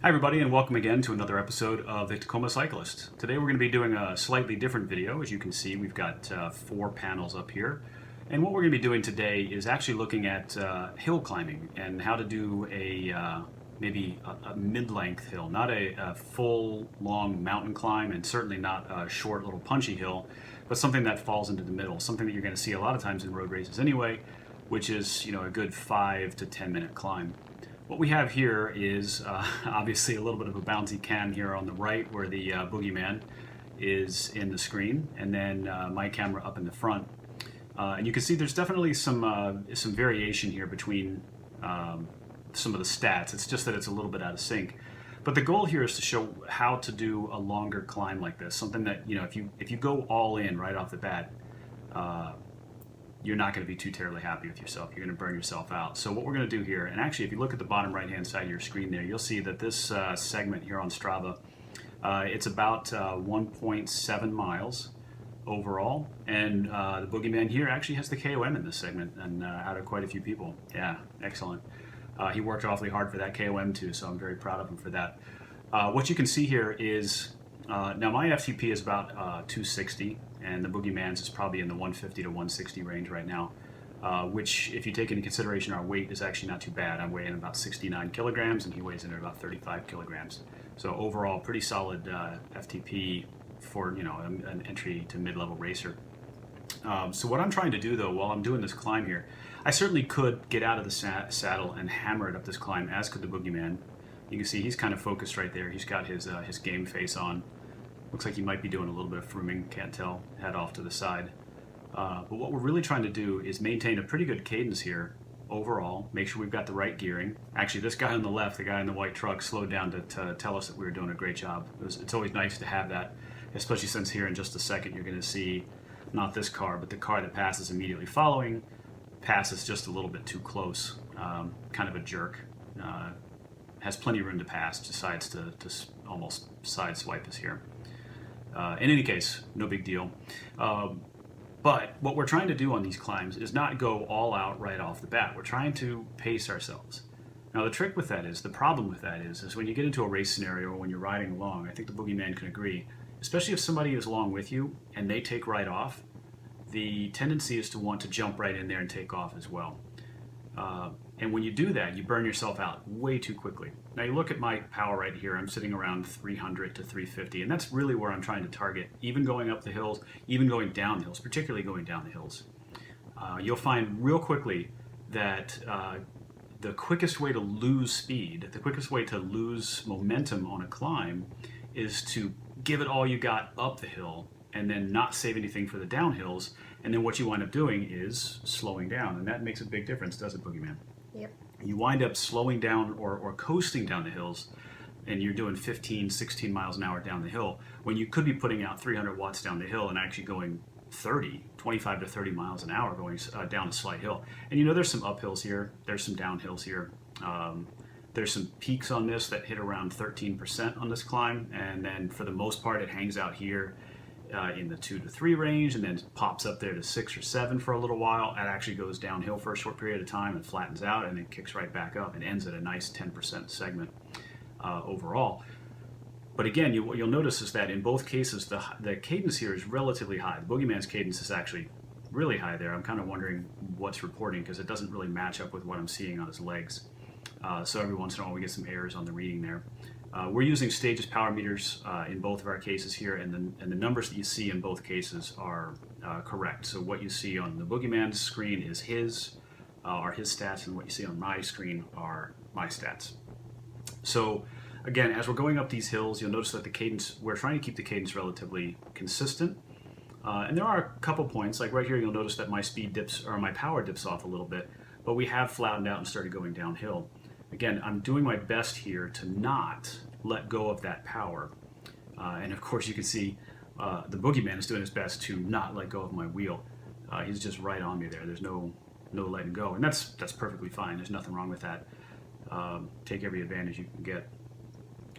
Hi everybody, and welcome again to another episode of the Tacoma Cyclist. Today we're going to be doing a slightly different video. As you can see, we've got 4 panels up here. And what we're going to be doing today is actually looking at hill climbing and how to do maybe a mid-length hill, not a full long mountain climb, and certainly not a short little punchy hill, but something that falls into the middle, something that you're going to see a lot of times in road races anyway, which is a good 5 to 10 minute climb. What we have here is obviously a little bit of a bouncy cam here on the right where the Boogeyman is in the screen, and then my camera up in the front. And you can see there's definitely some variation here between some of the stats. It's just that it's a little bit out of sync. But the goal here is to show how to do a longer climb like this. Something that, if you go all in right off the bat, you're not going to be too terribly happy with yourself. You're going to burn yourself out. So what we're going to do here, and actually if you look at the bottom right hand side of your screen there, you'll see that this segment here on Strava, it's about 1.7 miles overall, and the Boogeyman here actually has the KOM in this segment, and out of quite a few people. Yeah, excellent. He worked awfully hard for that KOM too, so I'm very proud of him for that. What you can see here is, now my FTP is about 260, and the Boogeyman's is probably in the 150 to 160 range right now, which, if you take into consideration our weight, is actually not too bad. I weigh in about 69 kilograms, and he weighs in at about 35 kilograms. So overall, pretty solid FTP for an entry to mid-level racer. So what I'm trying to do, though, while I'm doing this climb here, I certainly could get out of the saddle and hammer it up this climb, as could the Boogeyman. You can see he's kind of focused right there. He's got his game face on. Looks like he might be doing a little bit of frooming, can't tell, head off to the side. But what we're really trying to do is maintain a pretty good cadence here overall, make sure we've got the right gearing. Actually, this guy on the left, the guy in the white truck, slowed down to tell us that we were doing a great job. It's always nice to have that, especially since here in just a second you're going to see not this car, but the car that passes immediately following passes just a little bit too close, kind of a jerk. Has plenty of room to pass, decides to almost sideswipe us here. In any case, no big deal. But what we're trying to do on these climbs is not go all out right off the bat. We're trying to pace ourselves. Now the trick with that is, the problem with that is when you get into a race scenario or when you're riding along, I think the Boogeyman can agree, especially if somebody is along with you and they take right off, the tendency is to want to jump right in there and take off as well. And when you do that, you burn yourself out way too quickly. Now you look at my power right here, I'm sitting around 300 to 350, and that's really where I'm trying to target, even going up the hills, even going down the hills, particularly going down the hills. You'll find real quickly that the quickest way to lose speed, the quickest way to lose momentum on a climb, is to give it all you got up the hill and then not save anything for the downhills, and then what you wind up doing is slowing down, and that makes a big difference, does it, Boogeyman? Yep. You wind up slowing down or coasting down the hills, and you're doing 15, 16 miles an hour down the hill, when you could be putting out 300 watts down the hill and actually going 25 to 30 miles an hour going down a slight hill. And there's some uphills here, there's some downhills here. There's some peaks on this that hit around 13% on this climb, and then for the most part it hangs out here in the 2 to 3 range, and then pops up there to 6 or 7 for a little while. It actually goes downhill for a short period of time and flattens out, and then kicks right back up and ends at a nice 10% segment overall. But again, what you'll notice is that in both cases the cadence here is relatively high. The Boogeyman's cadence is actually really high there. I'm kind of wondering what's reporting, because it doesn't really match up with what I'm seeing on his legs. So every once in a while we get some errors on the reading there. We're using Stages power meters in both of our cases here, and the numbers that you see in both cases are correct. So what you see on the Boogeyman's screen is are his stats, and what you see on my screen are my stats. So again, as we're going up these hills, you'll notice that the cadence, we're trying to keep the cadence relatively consistent. And there are a couple points, like right here, you'll notice that my speed dips, or my power dips off a little bit, but we have flattened out and started going downhill. Again, I'm doing my best here to not let go of that power. And of course you can see the Boogeyman is doing his best to not let go of my wheel. He's just right on me there. There's no letting go. And that's perfectly fine. There's nothing wrong with that. Take every advantage you can get.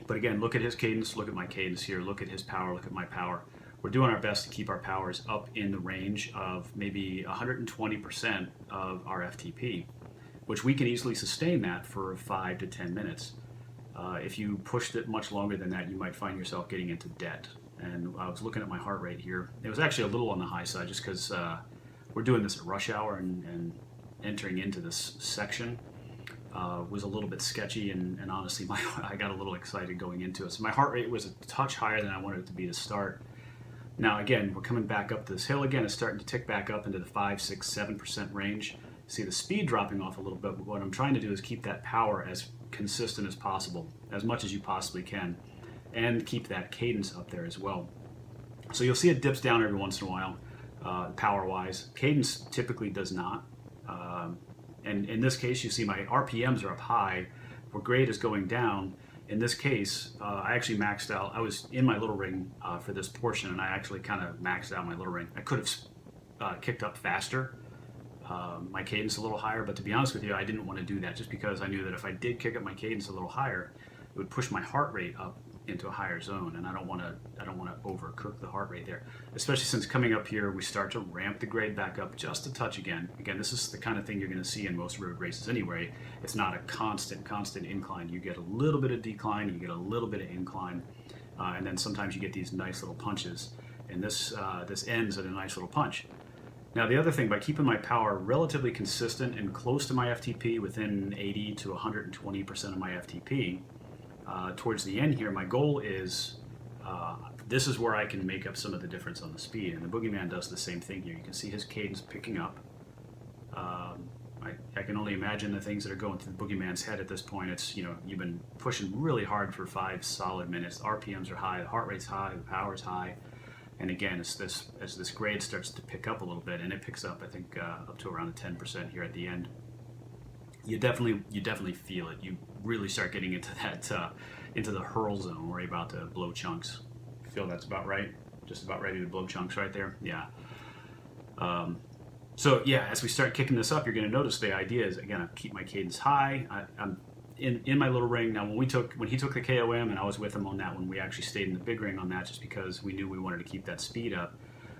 But again, look at his cadence, look at my cadence here, look at his power, look at my power. We're doing our best to keep our powers up in the range of maybe 120% of our FTP, which we can easily sustain that for 5 to 10 minutes. If you pushed it much longer than that, you might find yourself getting into debt. And I was looking at my heart rate here. It was actually a little on the high side just because we're doing this at rush hour, and entering into this section was a little bit sketchy, and honestly I got a little excited going into it. So my heart rate was a touch higher than I wanted it to be to start. Now again, we're coming back up this hill again. It's starting to tick back up into the 5, 6, 7% range. See the speed dropping off a little bit, but what I'm trying to do is keep that power as consistent as possible, as much as you possibly can, and keep that cadence up there as well. So you'll see it dips down every once in a while, power-wise. Cadence typically does not. And in this case, you see my RPMs are up high, where grade is going down. In this case, I actually maxed out. I was in my little ring for this portion, and I actually kind of maxed out my little ring. I could have kicked up faster, my cadence a little higher, but to be honest with you, I didn't want to do that just because I knew that if I did kick up my cadence a little higher, it would push my heart rate up into a higher zone, and I don't want to overcook the heart rate there, especially since coming up here we start to ramp the grade back up just a touch again. This is the kind of thing you're going to see in most road races anyway. It's not a constant incline. You get a little bit of decline, you get a little bit of incline, and then sometimes you get these nice little punches, and this ends at a nice little punch. Now the other thing, by keeping my power relatively consistent and close to my FTP, within 80 to 120% of my FTP, towards the end here, my goal is, this is where I can make up some of the difference on the speed, and the Boogeyman does the same thing here. You can see his cadence picking up. I can only imagine the things that are going through the Boogeyman's head at this point. It's, you've been pushing really hard for 5 solid minutes. RPMs are high, the heart rate's high, the power's high. And again, as this grade starts to pick up a little bit, and it picks up, I think, up to around 10% here at the end, you definitely feel it. You really start getting into that into the hurl zone where you're about to blow chunks. Feel that's about right? Just about ready to blow chunks right there? Yeah. So yeah, as we start kicking this up, you're going to notice the idea is, again, I keep my cadence high. I'm in my little ring. Now when he took the KOM and I was with him on that one, we actually stayed in the big ring on that just because we knew we wanted to keep that speed up.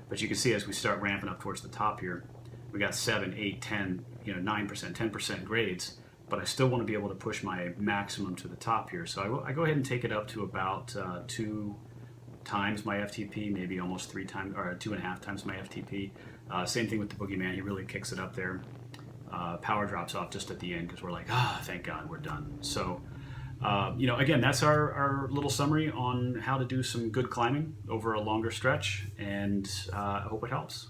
But you can see as we start ramping up towards the top here, we got 7, 8, 10, 9%, 10% grades, but I still want to be able to push my maximum to the top here. So I go ahead and take it up to about 2 times my FTP, maybe almost 3 times, or 2.5 times my FTP. Same thing with the Boogeyman, he really kicks it up there. Power drops off just at the end because we're like, thank God, we're done. So, again, that's our little summary on how to do some good climbing over a longer stretch, and I hope it helps.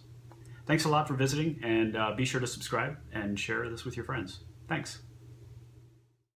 Thanks a lot for visiting, and be sure to subscribe and share this with your friends. Thanks.